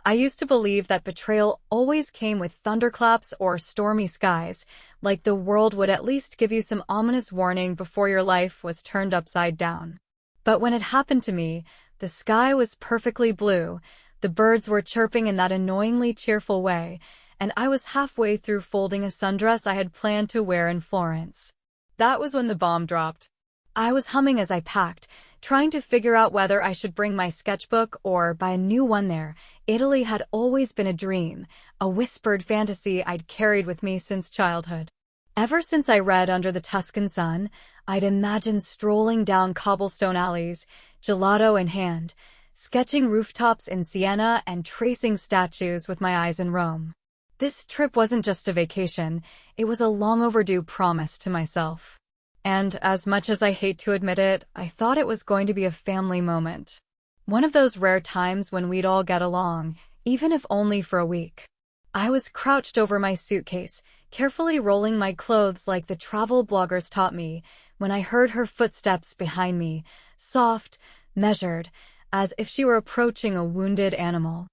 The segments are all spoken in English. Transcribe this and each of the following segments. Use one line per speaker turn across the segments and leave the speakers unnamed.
I used to believe that betrayal always came with thunderclaps or stormy skies, like the world would at least give you some ominous warning before your life was turned upside down. But when it happened to me, the sky was perfectly blue, the birds were chirping in that annoyingly cheerful way, and I was halfway through folding a sundress I had planned to wear in Florence. That was when the bomb dropped. I was humming as I packed, trying to figure out whether I should bring my sketchbook or buy a new one there. Italy had always been a dream, a whispered fantasy I'd carried with me since childhood. Ever since I read Under the Tuscan Sun, I'd imagined strolling down cobblestone alleys, gelato in hand, sketching rooftops in Siena and tracing statues with my eyes in Rome. This trip wasn't just a vacation, it was a long overdue promise to myself. And as much as I hate to admit it, I thought it was going to be a family moment. One of those rare times when we'd all get along, even if only for a week. I was crouched over my suitcase, carefully rolling my clothes like the travel bloggers taught me, when I heard her footsteps behind me, soft, measured, as if she were approaching a wounded animal.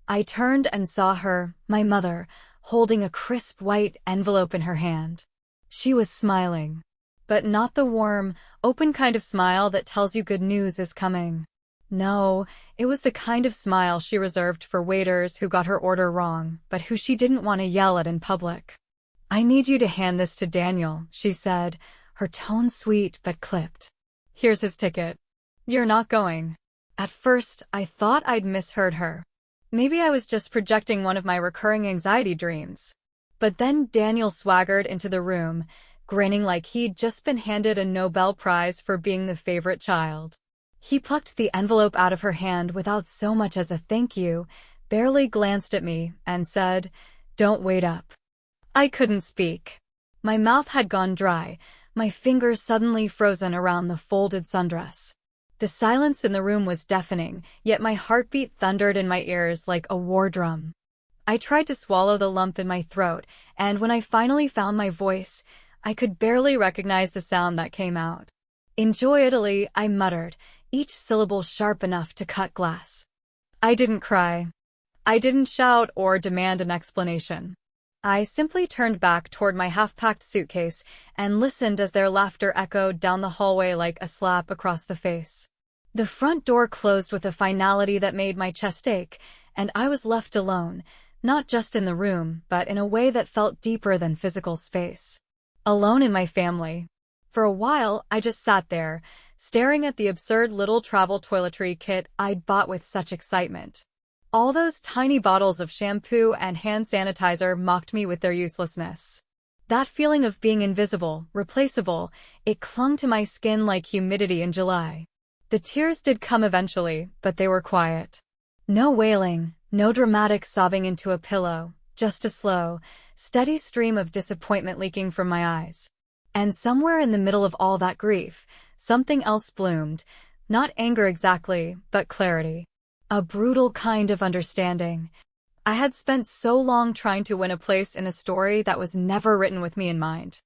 I turned and saw her, my mother, holding a crisp white envelope in her hand. She was smiling. But not the warm, open kind of smile that tells you good news is coming. No, it was the kind of smile she reserved for waiters who got her order wrong, but who she didn't want to yell at in public. "I need you to hand this to Daniel," she said, her tone sweet but clipped. "Here's his ticket. You're not going." At first, I thought I'd misheard her. Maybe I was just projecting one of my recurring anxiety dreams. But then Daniel swaggered into the room, grinning like he'd just been handed a Nobel Prize for being the favorite child. He plucked the envelope out of her hand without so much as a thank you, barely glanced at me, and said, "Don't wait up." I couldn't speak. My mouth had gone dry, my fingers suddenly frozen around the folded sundress. The silence in the room was deafening, yet my heartbeat thundered in my ears like a war drum. I tried to swallow the lump in my throat, and when I finally found my voice, I could barely recognize the sound that came out. "Enjoy Italy," I muttered, each syllable sharp enough to cut glass. I didn't cry. I didn't shout or demand an explanation. I simply turned back toward my half-packed suitcase and listened as their laughter echoed down the hallway like a slap across the face. The front door closed with a finality that made my chest ache, and I was left alone, not just in the room, but in a way that felt deeper than physical space. Alone in my family. For a while, I just sat there, staring at the absurd little travel toiletry kit I'd bought with such excitement. All those tiny bottles of shampoo and hand sanitizer mocked me with their uselessness. That feeling of being invisible, replaceable, it clung to my skin like humidity in July. The tears did come eventually, but they were quiet. No wailing, no dramatic sobbing into a pillow, just a slow, steady stream of disappointment leaking from my eyes. And somewhere in the middle of all that grief, something else bloomed, not anger exactly, but clarity. A brutal kind of understanding. I had spent so long trying to win a place in a story that was never written with me in mind.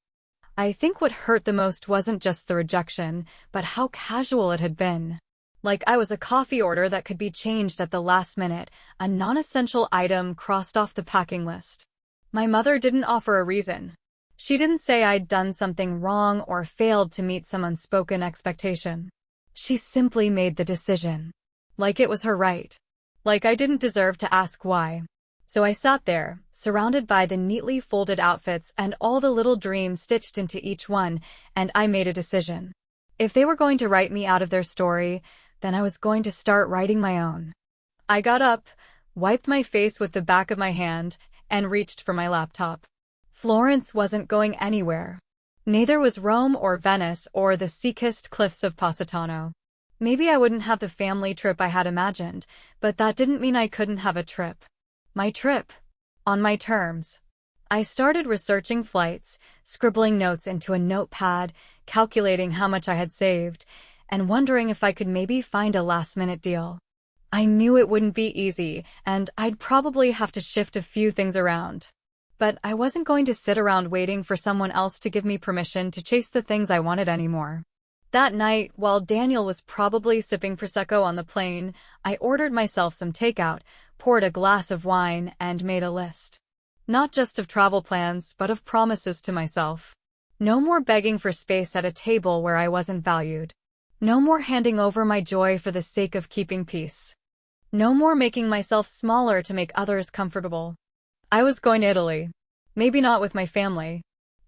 I think what hurt the most wasn't just the rejection, but how casual it had been. Like I was a coffee order that could be changed at the last minute, a non-essential item crossed off the packing list. My mother didn't offer a reason. She didn't say I'd done something wrong or failed to meet some unspoken expectation. She simply made the decision. Like it was her right. Like I didn't deserve to ask why. So I sat there, surrounded by the neatly folded outfits and all the little dreams stitched into each one, and I made a decision. If they were going to write me out of their story, then I was going to start writing my own. I got up, wiped my face with the back of my hand, and reached for my laptop. Florence wasn't going anywhere. Neither was Rome or Venice or the sea-kissed cliffs of Positano. Maybe I wouldn't have the family trip I had imagined, but that didn't mean I couldn't have a trip. My trip. On my terms. I started researching flights, scribbling notes into a notepad, calculating how much I had saved, and wondering if I could maybe find a last-minute deal. I knew it wouldn't be easy, and I'd probably have to shift a few things around. But I wasn't going to sit around waiting for someone else to give me permission to chase the things I wanted anymore. That night, while Daniel was probably sipping Prosecco on the plane, I ordered myself some takeout, poured a glass of wine, and made a list. Not just of travel plans, but of promises to myself. No more begging for space at a table where I wasn't valued. No more handing over my joy for the sake of keeping peace. No more making myself smaller to make others comfortable. I was going to Italy. Maybe not with my family,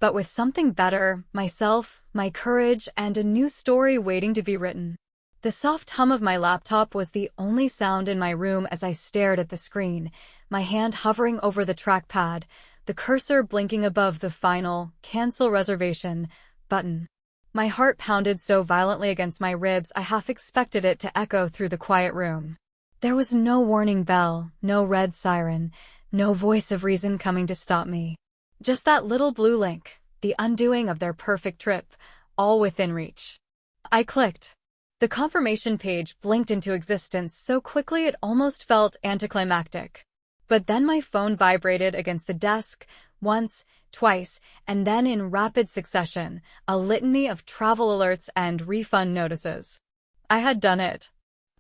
but with something better, myself, my courage, and a new story waiting to be written. The soft hum of my laptop was the only sound in my room as I stared at the screen, my hand hovering over the trackpad, the cursor blinking above the final, cancel reservation, button. My heart pounded so violently against my ribs I half expected it to echo through the quiet room. There was no warning bell, no red siren, no voice of reason coming to stop me. Just that little blue link, the undoing of their perfect trip, all within reach. I clicked. The confirmation page blinked into existence so quickly it almost felt anticlimactic. But then my phone vibrated against the desk, once, twice, and then in rapid succession, a litany of travel alerts and refund notices. I had done it.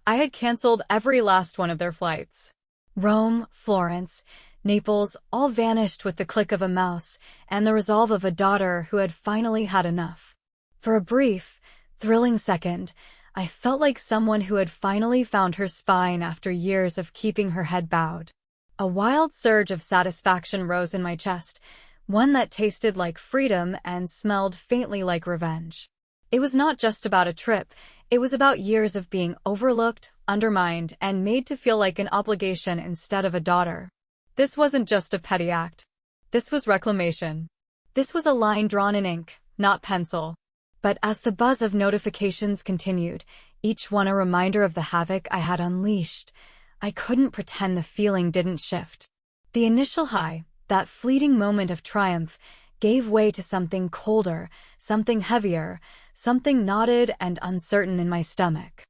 I had canceled every last one of their flights. Rome, Florence, Naples all vanished with the click of a mouse and the resolve of a daughter who had finally had enough. For a brief, thrilling second, I felt like someone who had finally found her spine after years of keeping her head bowed. A wild surge of satisfaction rose in my chest, one that tasted like freedom and smelled faintly like revenge. It was not just about a trip, it was about years of being overlooked, undermined, and made to feel like an obligation instead of a daughter. This wasn't just a petty act. This was reclamation. This was a line drawn in ink, not pencil. But as the buzz of notifications continued, each one a reminder of the havoc I had unleashed, I couldn't pretend the feeling didn't shift. The initial high, that fleeting moment of triumph, gave way to something colder, something heavier, something knotted and uncertain in my stomach.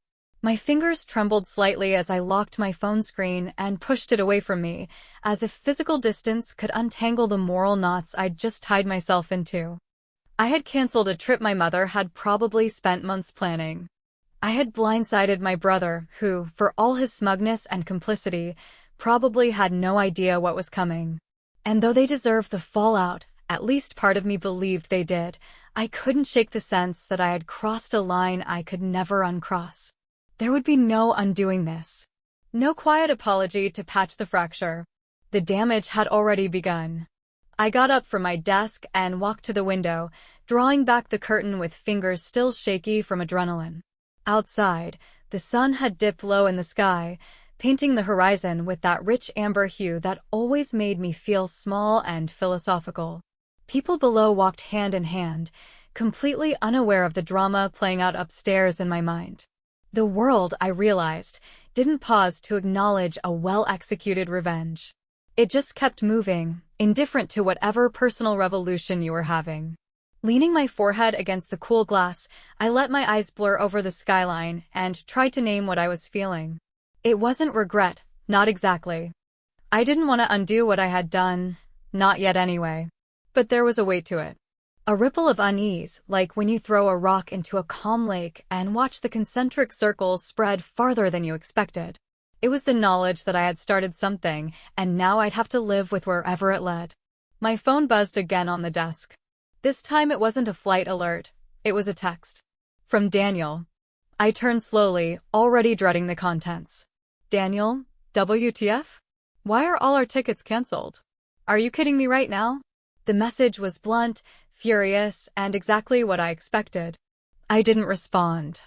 My fingers trembled slightly as I locked my phone screen and pushed it away from me, as if physical distance could untangle the moral knots I'd just tied myself into. I had canceled a trip my mother had probably spent months planning. I had blindsided my brother, who, for all his smugness and complicity, probably had no idea what was coming. And though they deserved the fallout, at least part of me believed they did, I couldn't shake the sense that I had crossed a line I could never uncross. There would be no undoing this. No quiet apology to patch the fracture. The damage had already begun. I got up from my desk and walked to the window, drawing back the curtain with fingers still shaky from adrenaline. Outside, the sun had dipped low in the sky, painting the horizon with that rich amber hue that always made me feel small and philosophical. People below walked hand in hand, completely unaware of the drama playing out upstairs in my mind. The world, I realized, didn't pause to acknowledge a well-executed revenge. It just kept moving, indifferent to whatever personal revolution you were having. Leaning my forehead against the cool glass, I let my eyes blur over the skyline and tried to name what I was feeling. It wasn't regret, not exactly. I didn't want to undo what I had done, not yet anyway. But there was a weight to it. A ripple of unease, like when you throw a rock into a calm lake and watch the concentric circles spread farther than you expected. It was the knowledge that I had started something, and now I'd have to live with wherever it led. My phone buzzed again on the desk. This time it wasn't a flight alert, it was a text. From Daniel. I turned slowly, already dreading the contents. Daniel, WTF? Why are all our tickets canceled? Are you kidding me right now? The message was blunt, furious, and exactly what I expected. I didn't respond.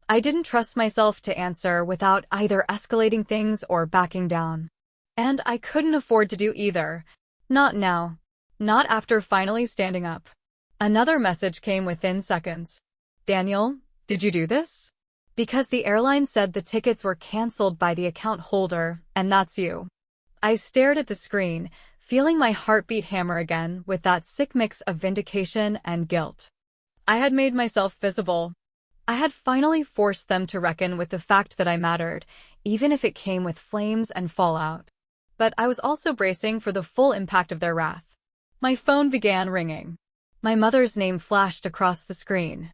I didn't trust myself to answer without either escalating things or backing down. And I couldn't afford to do either. Not now. Not after finally standing up. Another message came within seconds. Daniel, did you do this? Because the airline said the tickets were canceled by the account holder, and that's you. I stared at the screen, feeling my heartbeat hammer again with that sick mix of vindication and guilt. I had made myself visible. I had finally forced them to reckon with the fact that I mattered, even if it came with flames and fallout. But I was also bracing for the full impact of their wrath. My phone began ringing. My mother's name flashed across the screen.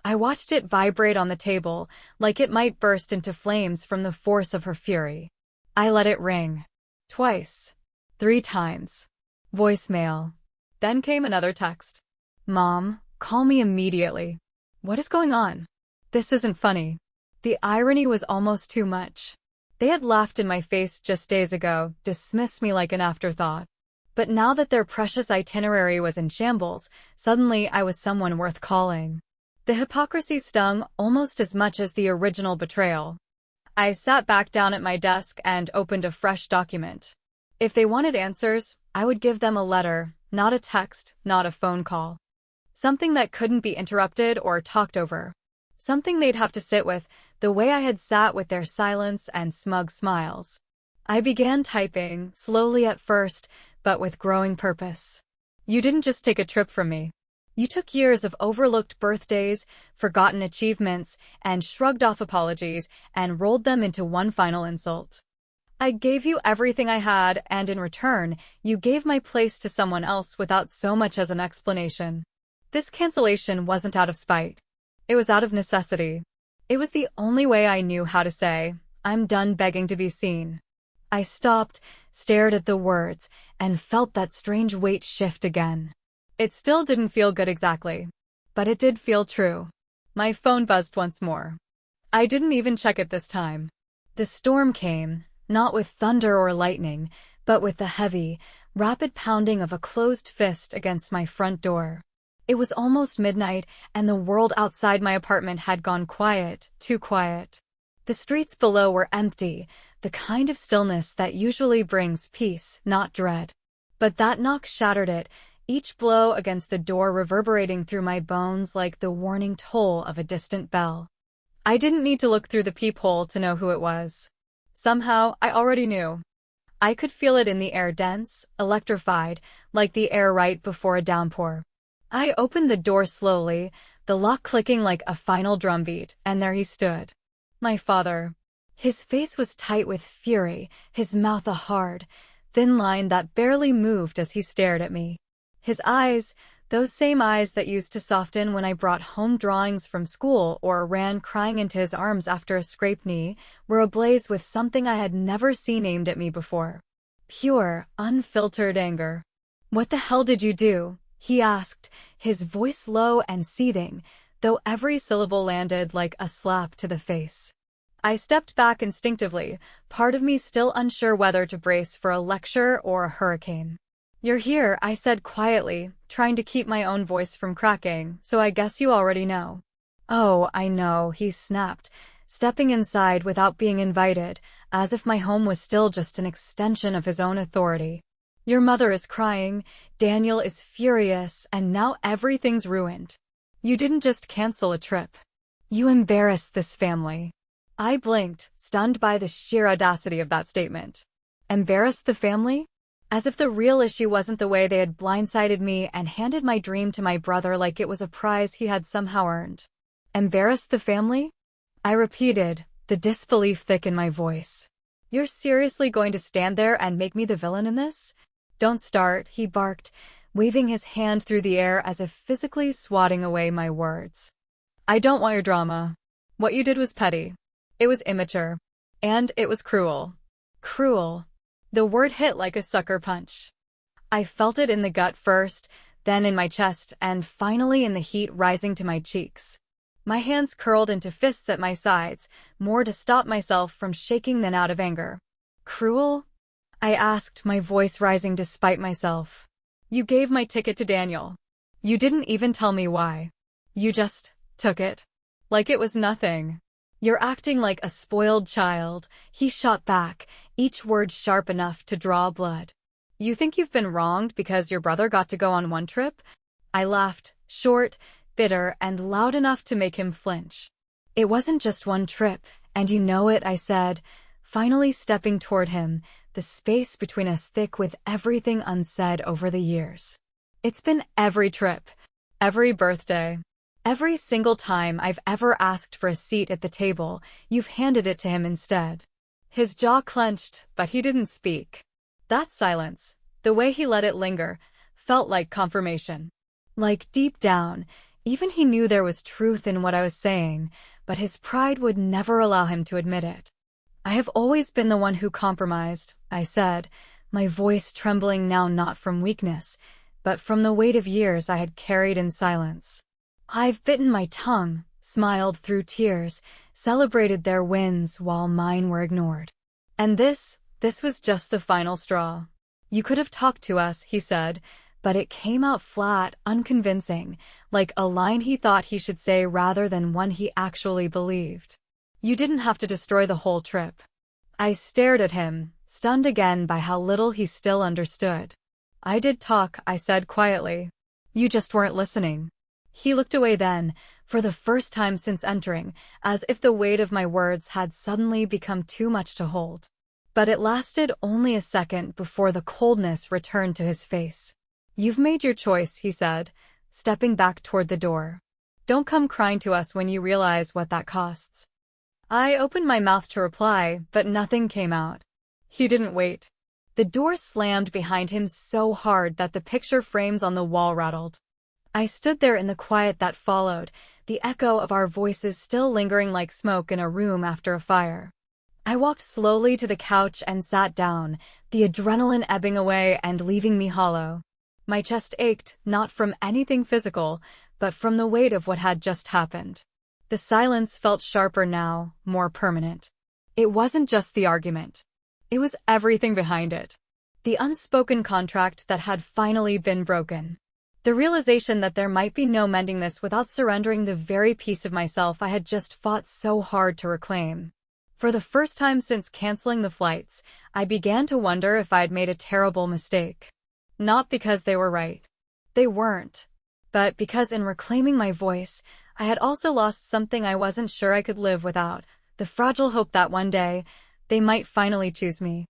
I watched it vibrate on the table, like it might burst into flames from the force of her fury. I let it ring. Twice. 3 times. Voicemail. Then came another text. Mom, call me immediately. What is going on? This isn't funny. The irony was almost too much. They had laughed in my face just days ago, dismissed me like an afterthought. But now that their precious itinerary was in shambles, suddenly I was someone worth calling. The hypocrisy stung almost as much as the original betrayal. I sat back down at my desk and opened a fresh document. If they wanted answers, I would give them a letter, not a text, not a phone call. Something that couldn't be interrupted or talked over. Something they'd have to sit with, the way I had sat with their silence and smug smiles. I began typing, slowly at first, but with growing purpose. You didn't just take a trip from me. You took years of overlooked birthdays, forgotten achievements, and shrugged off apologies, and rolled them into one final insult. I gave you everything I had, and in return, you gave my place to someone else without so much as an explanation. This cancellation wasn't out of spite. It was out of necessity. It was the only way I knew how to say, I'm done begging to be seen. I stopped, stared at the words, and felt that strange weight shift again. It still didn't feel good exactly, but it did feel true. My phone buzzed once more. I didn't even check it this time. The storm came, not with thunder or lightning, but with the heavy, rapid pounding of a closed fist against my front door. It was almost midnight, and the world outside my apartment had gone quiet, too quiet. The streets below were empty, the kind of stillness that usually brings peace, not dread. But that knock shattered it, each blow against the door reverberating through my bones like the warning toll of a distant bell. I didn't need to look through the peephole to know who it was. Somehow, I already knew. I could feel it in the air, dense, electrified, like the air right before a downpour. I opened the door slowly, the lock clicking like a final drumbeat, and there he stood. My father. His face was tight with fury, his mouth a hard, thin line that barely moved as he stared at me. His eyes, those same eyes that used to soften when I brought home drawings from school or ran crying into his arms after a scraped knee, were ablaze with something I had never seen aimed at me before. Pure, unfiltered anger. What the hell did you do? He asked, his voice low and seething, though every syllable landed like a slap to the face. I stepped back instinctively, part of me still unsure whether to brace for a lecture or a hurricane. You're here, I said quietly, trying to keep my own voice from cracking, so I guess you already know. Oh, I know, he snapped, stepping inside without being invited, as if my home was still just an extension of his own authority. Your mother is crying, Daniel is furious, and now everything's ruined. You didn't just cancel a trip. You embarrassed this family. I blinked, stunned by the sheer audacity of that statement. Embarrassed the family? As if the real issue wasn't the way they had blindsided me and handed my dream to my brother like it was a prize he had somehow earned. Embarrassed the family? I repeated, the disbelief thick in my voice. You're seriously going to stand there and make me the villain in this? Don't start, he barked, waving his hand through the air as if physically swatting away my words. I don't want your drama. What you did was petty. It was immature. And it was cruel. Cruel. The word hit like a sucker punch. I felt it in the gut first, then in my chest, and finally in the heat rising to my cheeks. My hands curled into fists at my sides, more to stop myself from shaking than out of anger. Cruel? I asked, my voice rising despite myself. You gave my ticket to Daniel. You didn't even tell me why. You just took it. Like it was nothing. You're acting like a spoiled child, he shot back, each word sharp enough to draw blood. You think you've been wronged because your brother got to go on one trip? I laughed, short, bitter, and loud enough to make him flinch. It wasn't just one trip, and you know it, I said, finally stepping toward him, the space between us thick with everything unsaid over the years. It's been every trip, every birthday. Every single time I've ever asked for a seat at the table, you've handed it to him instead. His jaw clenched, but he didn't speak. That silence, the way he let it linger, felt like confirmation. Like deep down, Even he knew there was truth in what I was saying, but his pride would never allow him to admit it. I have always been the one who compromised, I said, my voice trembling now not from weakness, but from the weight of years I had carried in silence. I've bitten my tongue, smiled through tears, celebrated their wins while mine were ignored. And this was just the final straw. You could have talked to us, he said, but it came out flat, unconvincing, like a line he thought he should say rather than one he actually believed. You didn't have to destroy the whole trip. I stared at him, stunned again by how little he still understood. I did talk, I said quietly. You just weren't listening. He looked away then, for the first time since entering, as if the weight of my words had suddenly become too much to hold. But it lasted only a second before the coldness returned to his face. You've made your choice, he said, stepping back toward the door. Don't come crying to us when you realize what that costs. I opened my mouth to reply, but nothing came out. He didn't wait. The door slammed behind him so hard that the picture frames on the wall rattled. I stood there in the quiet that followed, the echo of our voices still lingering like smoke in a room after a fire. I walked slowly to the couch and sat down, the adrenaline ebbing away and leaving me hollow. My chest ached, not from anything physical, but from the weight of what had just happened. The silence felt sharper now, more permanent. It wasn't just the argument. It was everything behind it. The unspoken contract that had finally been broken. The realization that there might be no mending this without surrendering the very piece of myself I had just fought so hard to reclaim. For the first time since canceling the flights, I began to wonder if I'd made a terrible mistake. Not because they were right. They weren't. But because in reclaiming my voice, I had also lost something I wasn't sure I could live without, the fragile hope that one day, they might finally choose me.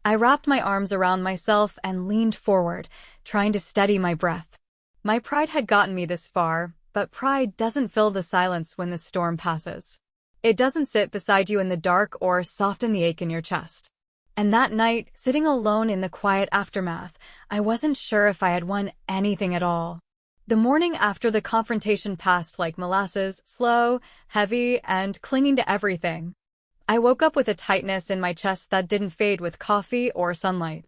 I wrapped my arms around myself and leaned forward, trying to steady my breath. My pride had gotten me this far, but pride doesn't fill the silence when the storm passes. It doesn't sit beside you in the dark or soften the ache in your chest. And that night, sitting alone in the quiet aftermath, I wasn't sure if I had won anything at all. The morning after the confrontation passed like molasses, slow, heavy, and clinging to everything. I woke up with a tightness in my chest that didn't fade with coffee or sunlight.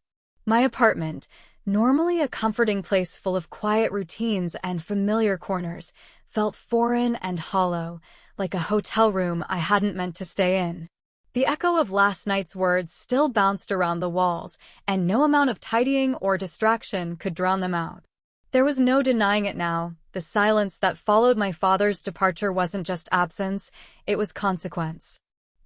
My apartment, normally a comforting place full of quiet routines and familiar corners, felt foreign and hollow, like a hotel room I hadn't meant to stay in. The echo of last night's words still bounced around the walls, and no amount of tidying or distraction could drown them out. There was no denying it now. The silence that followed my father's departure wasn't just absence, it was consequence.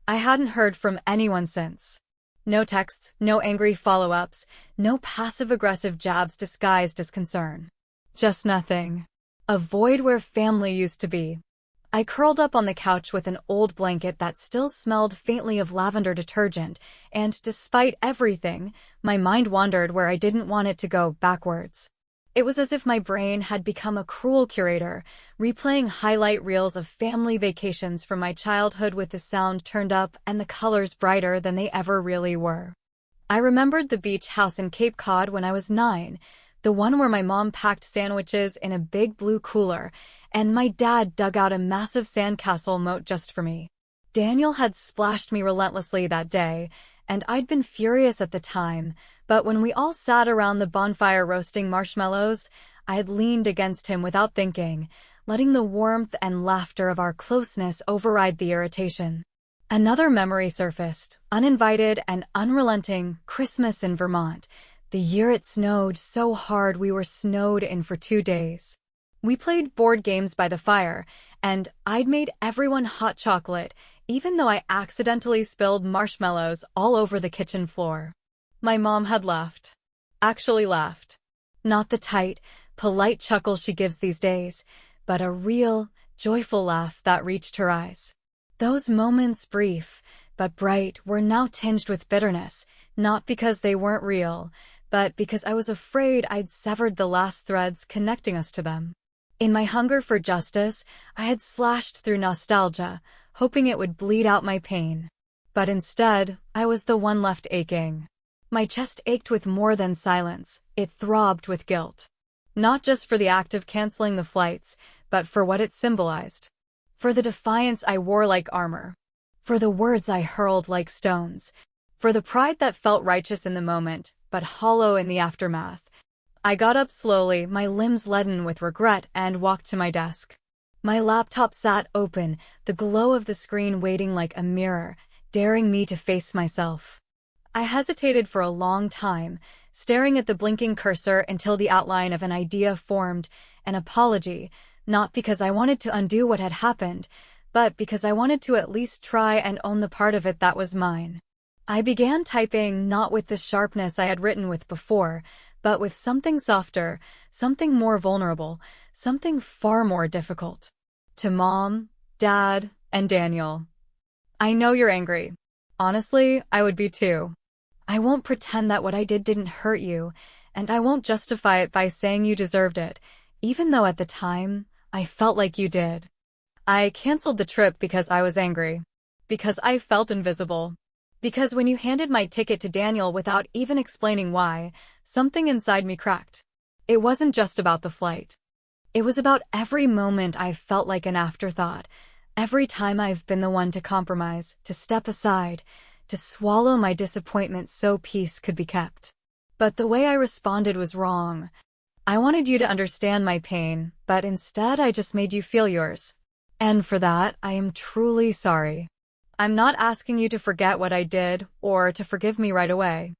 I hadn't heard from anyone since. No texts, no angry follow-ups, no passive-aggressive jabs disguised as concern. Just nothing. A void where family used to be. I curled up on the couch with an old blanket that still smelled faintly of lavender detergent, and despite everything, my mind wandered where I didn't want it to go, backwards. It was as if my brain had become a cruel curator, replaying highlight reels of family vacations from my childhood with the sound turned up and the colors brighter than they ever really were. I remembered the beach house in Cape Cod when I was 9, the one where my mom packed sandwiches in a big blue cooler, and my dad dug out a massive sandcastle moat just for me. Daniel had splashed me relentlessly that day, and I'd been furious at the time, but when we all sat around the bonfire roasting marshmallows, I had leaned against him without thinking, letting the warmth and laughter of our closeness override the irritation. Another memory surfaced, uninvited and unrelenting, Christmas in Vermont, the year it snowed so hard we were snowed in for 2 days. We played board games by the fire, and I'd made everyone hot chocolate, even though I accidentally spilled marshmallows all over the kitchen floor. My mom had laughed. Actually laughed. Not the tight, polite chuckle she gives these days, but a real, joyful laugh that reached her eyes. Those moments, brief but bright, were now tinged with bitterness, not because they weren't real, but because I was afraid I'd severed the last threads connecting us to them. In my hunger for justice, I had slashed through nostalgia, hoping it would bleed out my pain. But instead, I was the one left aching. My chest ached with more than silence, it throbbed with guilt. Not just for the act of canceling the flights, but for what it symbolized. For the defiance I wore like armor. For the words I hurled like stones. For the pride that felt righteous in the moment, but hollow in the aftermath. I got up slowly, my limbs leaden with regret, and walked to my desk. My laptop sat open, the glow of the screen waiting like a mirror, daring me to face myself. I hesitated for a long time, staring at the blinking cursor until the outline of an idea formed, an apology, not because I wanted to undo what had happened, but because I wanted to at least try and own the part of it that was mine. I began typing not with the sharpness I had written with before, but with something softer, something more vulnerable, something far more difficult. To Mom, Dad, and Daniel. I know you're angry. Honestly, I would be too. I won't pretend that what I did didn't hurt you, and I won't justify it by saying you deserved it, even though at the time, I felt like you did. I canceled the trip because I was angry. Because I felt invisible. Because when you handed my ticket to Daniel without even explaining why, something inside me cracked. It wasn't just about the flight. It was about every moment I've felt like an afterthought, every time I've been the one to compromise, to step aside, to swallow my disappointment so peace could be kept. But the way I responded was wrong. I wanted you to understand my pain, but instead I just made you feel yours. And for that, I am truly sorry. I'm not asking you to forget what I did or to forgive me right away.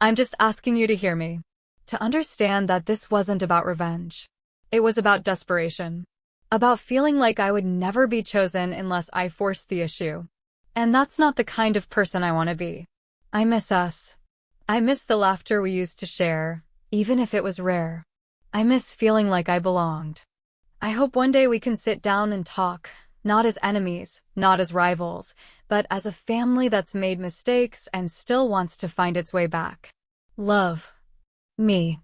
I'm just asking you to hear me, to understand that this wasn't about revenge. It was about desperation, about feeling like I would never be chosen unless I forced the issue. And that's not the kind of person I want to be. I miss us. I miss the laughter we used to share, even if it was rare. I miss feeling like I belonged. I hope one day we can sit down and talk, not as enemies, not as rivals, but as a family that's made mistakes and still wants to find its way back. Love. Me.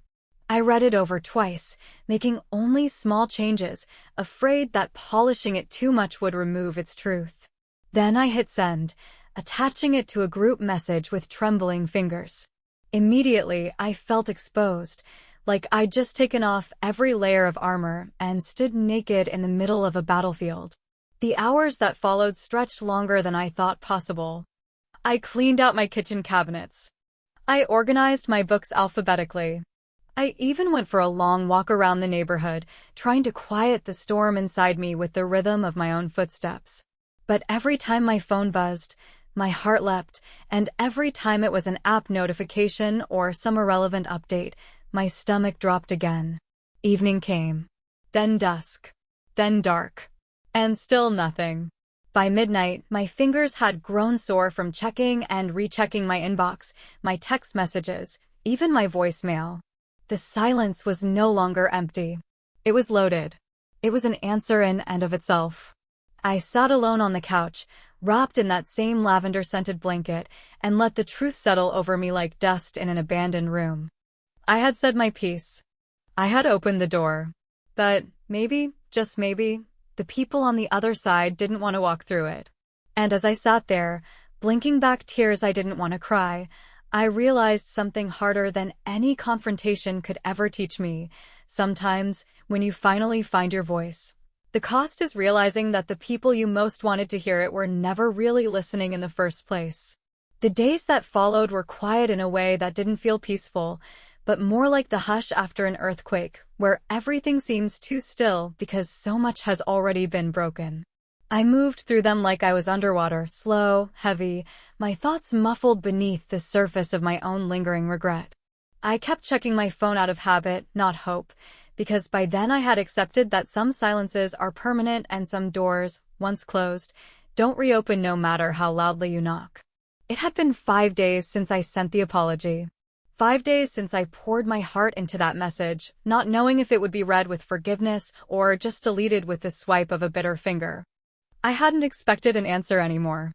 I read it over twice, making only small changes, afraid that polishing it too much would remove its truth. Then I hit send, attaching it to a group message with trembling fingers. Immediately, I felt exposed, like I'd just taken off every layer of armor and stood naked in the middle of a battlefield. The hours that followed stretched longer than I thought possible. I cleaned out my kitchen cabinets. I organized my books alphabetically. I even went for a long walk around the neighborhood, trying to quiet the storm inside me with the rhythm of my own footsteps. But every time my phone buzzed, my heart leapt, and every time it was an app notification or some irrelevant update, my stomach dropped again. Evening came. Then dusk. Then dark. And still nothing. By midnight, my fingers had grown sore from checking and rechecking my inbox, my text messages, even my voicemail. The silence was no longer empty. It was loaded. It was an answer in and of itself. I sat alone on the couch, wrapped in that same lavender-scented blanket, and let the truth settle over me like dust in an abandoned room. I had said my piece. I had opened the door. But maybe, just maybe, the people on the other side didn't want to walk through it. And as I sat there, blinking back tears I didn't want to cry, I realized something harder than any confrontation could ever teach me. Sometimes, when you finally find your voice, the cost is realizing that the people you most wanted to hear it were never really listening in the first place. The days that followed were quiet in a way that didn't feel peaceful, but more like the hush after an earthquake, where everything seems too still because so much has already been broken. I moved through them like I was underwater, slow, heavy, my thoughts muffled beneath the surface of my own lingering regret. I kept checking my phone out of habit, not hope, because by then I had accepted that some silences are permanent and some doors, once closed, don't reopen no matter how loudly you knock. It had been 5 days since I sent the apology. 5 days since I poured my heart into that message, not knowing if it would be read with forgiveness or just deleted with the swipe of a bitter finger. I hadn't expected an answer anymore.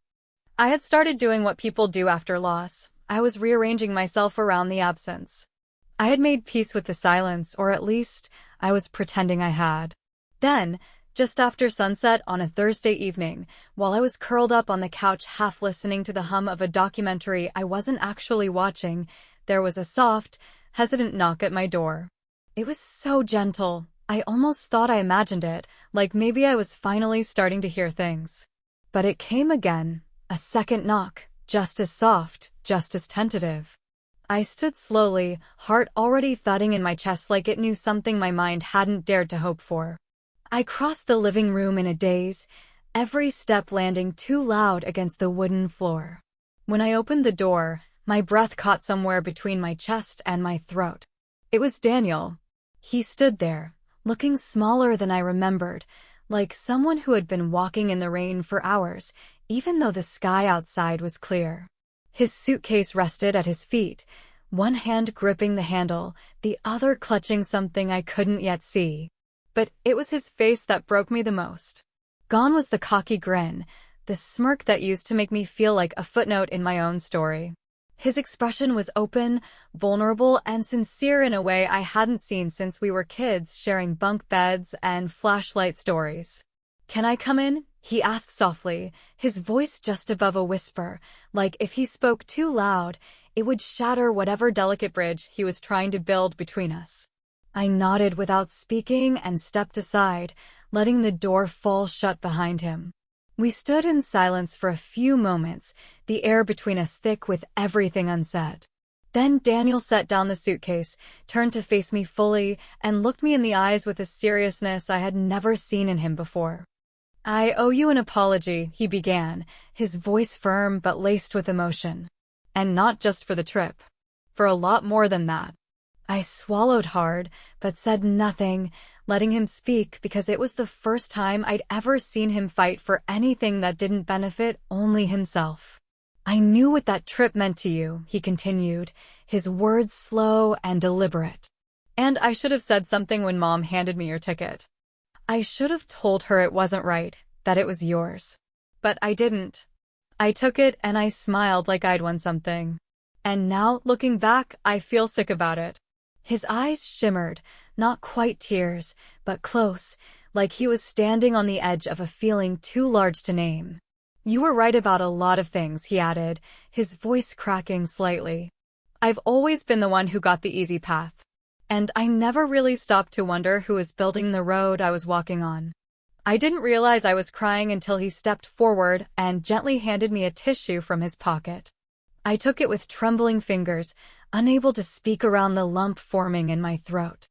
I had started doing what people do after loss. I was rearranging myself around the absence. I had made peace with the silence, or at least, I was pretending I had. Then, just after sunset on a Thursday evening, while I was curled up on the couch half listening to the hum of a documentary I wasn't actually watching, there was a soft, hesitant knock at my door. It was so gentle. I almost thought I imagined it, like maybe I was finally starting to hear things. But it came again, a second knock, just as soft, just as tentative. I stood slowly, heart already thudding in my chest like it knew something my mind hadn't dared to hope for. I crossed the living room in a daze, every step landing too loud against the wooden floor. When I opened the door, my breath caught somewhere between my chest and my throat. It was Daniel. He stood there, looking smaller than I remembered, like someone who had been walking in the rain for hours, even though the sky outside was clear. His suitcase rested at his feet, one hand gripping the handle, the other clutching something I couldn't yet see. But it was his face that broke me the most. Gone was the cocky grin, the smirk that used to make me feel like a footnote in my own story. His expression was open, vulnerable, and sincere in a way I hadn't seen since we were kids sharing bunk beds and flashlight stories. "Can I come in?" he asked softly, his voice just above a whisper, like if he spoke too loud, it would shatter whatever delicate bridge he was trying to build between us. I nodded without speaking and stepped aside, letting the door fall shut behind him. We stood in silence for a few moments, the air between us thick with everything unsaid. Then Daniel set down the suitcase, turned to face me fully, and looked me in the eyes with a seriousness I had never seen in him before. "I owe you an apology," he began, his voice firm but laced with emotion. "And not just for the trip. For a lot more than that." I swallowed hard, but said nothing, letting him speak because it was the first time I'd ever seen him fight for anything that didn't benefit only himself. "I knew what that trip meant to you," he continued, his words slow and deliberate. "And I should have said something when Mom handed me your ticket. I should have told her it wasn't right, that it was yours. But I didn't. I took it and I smiled like I'd won something. And now, looking back, I feel sick about it." His eyes shimmered, not quite tears, but close, like he was standing on the edge of a feeling too large to name. "You were right about a lot of things," he added, his voice cracking slightly. "I've always been the one who got the easy path. And I never really stopped to wonder who was building the road I was walking on." I didn't realize I was crying until he stepped forward and gently handed me a tissue from his pocket. I took it with trembling fingers, unable to speak around the lump forming in my throat.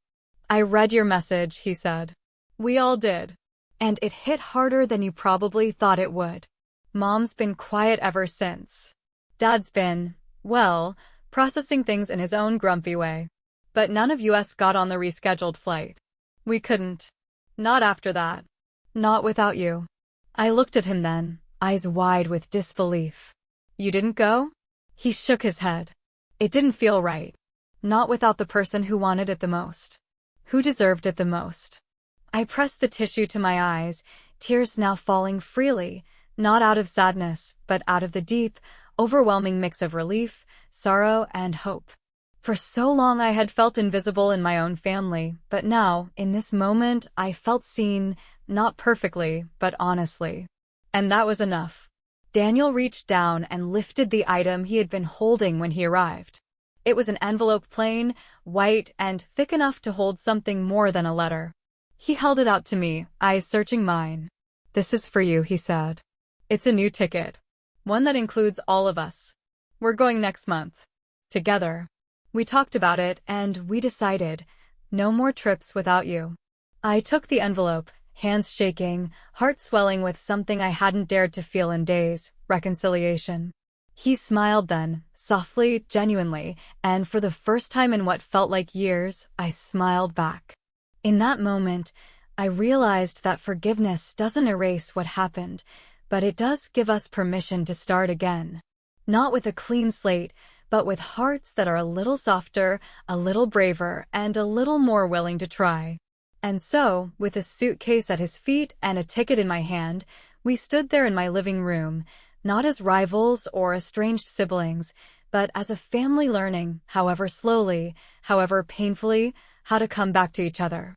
"I read your message," he said. "We all did. And it hit harder than you probably thought it would. Mom's been quiet ever since. Dad's been, well, processing things in his own grumpy way. But none of us got on the rescheduled flight. We couldn't. Not after that. Not without you." I looked at him then, eyes wide with disbelief. "You didn't go?" He shook his head. "It didn't feel right. Not without the person who wanted it the most. Who deserved it the most." I pressed the tissue to my eyes, tears now falling freely, not out of sadness, but out of the deep, overwhelming mix of relief, sorrow, and hope. For so long I had felt invisible in my own family, but now, in this moment, I felt seen, not perfectly, but honestly. And that was enough. Daniel reached down and lifted the item he had been holding when he arrived. It was an envelope, plain, white, and thick enough to hold something more than a letter. He held it out to me, eyes searching mine. "This is for you," he said. "It's a new ticket. One that includes all of us. We're going next month. Together." We talked about it, and we decided, no more trips without you. I took the envelope, hands shaking, heart swelling with something I hadn't dared to feel in days, reconciliation. He smiled then, softly, genuinely, and for the first time in what felt like years, I smiled back. In that moment, I realized that forgiveness doesn't erase what happened, but it does give us permission to start again. Not with a clean slate, but with hearts that are a little softer, a little braver, and a little more willing to try. And so, with a suitcase at his feet and a ticket in my hand, we stood there in my living room, not as rivals or estranged siblings, but as a family learning, however slowly, however painfully, how to come back to each other.